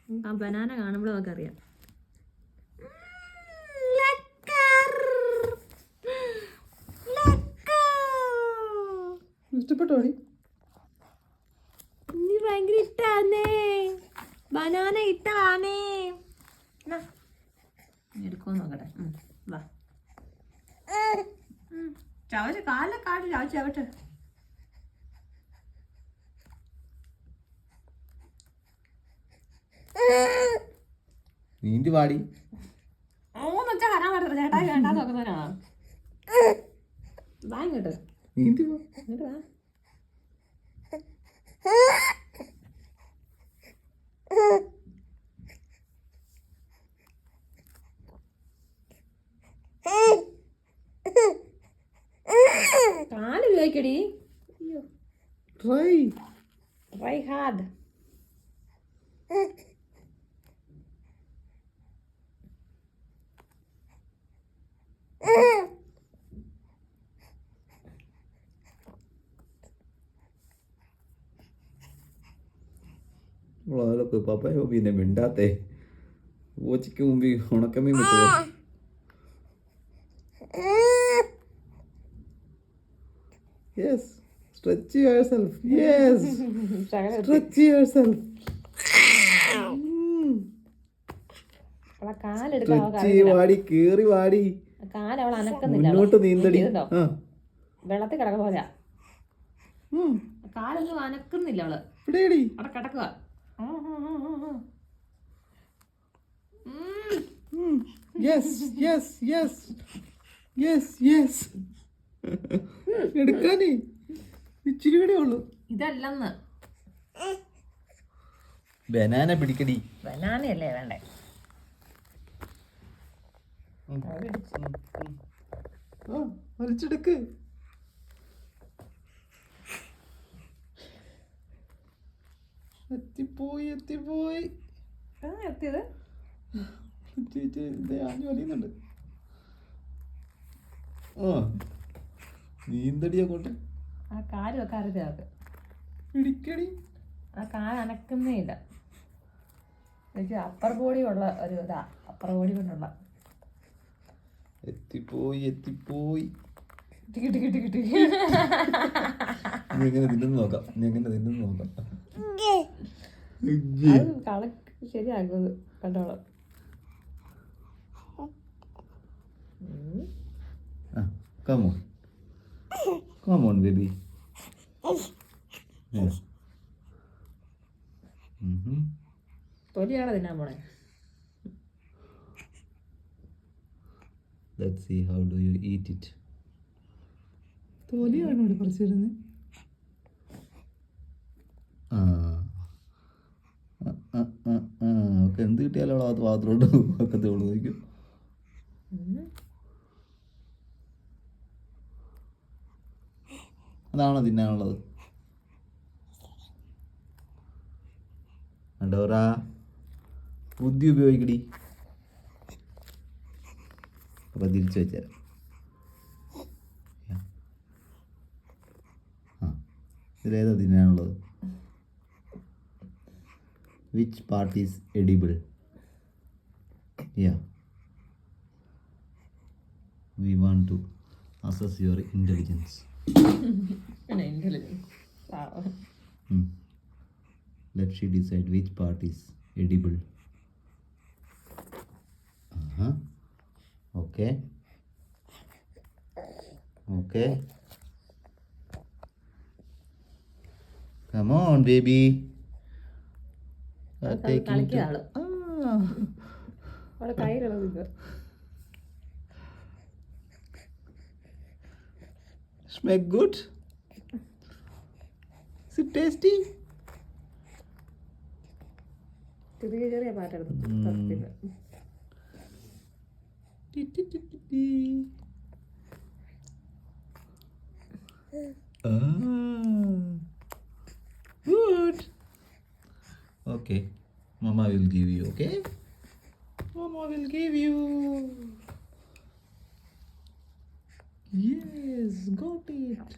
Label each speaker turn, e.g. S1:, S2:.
S1: ആ ബനാന കാണുമ്പോഴും നമുക്ക് അറിയാം.
S2: ഇഷ്ടപ്പെട്ടോടി?
S1: നീ ഭയങ്കര ഇഷ്ടാന്നേ ബനാന, ഇഷ്ടമാണേ. എടുക്കോ നോക്കട്ടെ. വാ ചവച്ച് കാലൊക്കെ ചവച്ച്.
S2: നീന്തി പാടി
S1: ഓന്ന് വെച്ചാൽ വരാൻ പറ്റത്തില്ല. ചേട്ടായി വേണ്ടാ നോക്കുന്നവനാണോ? വാ ഇങ്ങോട്ട്.
S2: നീന്തി
S1: ഇങ്ങോട്ട് വാ. കാല് ഉപയോഗിക്കടി. Try hard.
S2: പപ്പയോ പിന്നെ മിണ്ടാത്തേ. ഓച്ചിക്ക് മുമ്പ് ഉണക്കമീൻ വെച്ചത്. Yes, stretch yourself. Yes, stretch yourself. വാടി കേറി വാടി.
S1: കാലവൾ അനക്കുന്നില്ല.
S2: മുന്നോട്ട് നീന്തടി.
S1: വെള്ളത്തിൽ കിടക്കുന്ന പോലെ കാലൊന്നും അനക്കുന്നില്ല. അവള് അവിടെ കിടക്കുക.
S2: എടുക്കാനേ ഇച്ചിരി കൂടെ ഉള്ളു.
S1: ഇതല്ലെന്ന്
S2: ബനാന പിടിക്കടി.
S1: ബനാനയല്ലേ വേണ്ടേ?
S2: വലിച്ചെടുക്ക്. എത്തിപ്പോയി
S1: എത്തിയത്.
S2: വലിയുന്നുണ്ട്. നീന്തടിയെ കൊണ്ട്
S1: ആ കാല് വെക്കാറില്ല.
S2: പിടിക്കടി.
S1: ആ കാല് അനക്കുന്നേ ഇല്ല. എനിക്ക് അപ്പർ ബോഡി ഉള്ള ഒരു ഇതാ. അപ്പർ ബോഡി കൊണ്ടുള്ള
S2: എത്തിപ്പോയി.
S1: കിട്ടി.
S2: നീ എങ്ങനെ തിന്നു നോക്കാം.
S1: കണക്ക് ശരിയാക്കുന്നത് കണ്ടോളാം.
S2: Come on, baby. Yes.
S1: തൊലിയാണ് തിന്നാൻ പോണേ.
S2: Let's see how do you eat it. തൊലിയാണ് ഇവിടെ പറിച്ചിരുന്നത്. ഒക്കെ എന്ത് കിട്ടിയാലും അത് പാത്രോട്ട് പക്കത്തെ ഉള്ളു നോക്കും. അതാണോ തിന്നാനുള്ളത്? ഡോറ ബുദ്ധി ഉപയോഗിക്കടി. അപ്പൊ തിരിച്ചു വെച്ചേരാം. ഇതിലേതാ തിന്നാനുള്ളത്? Which part is edible? Yeah. We want to assess your intelligence. Let she decide which part is edible. Okay. Come on, baby. Smell good? Is it tasty?
S1: ചെറിയ പാട്ടെടുത്തു.
S2: Good. Okay. Mama will give you, okay? Mama will give you. Yes, got it.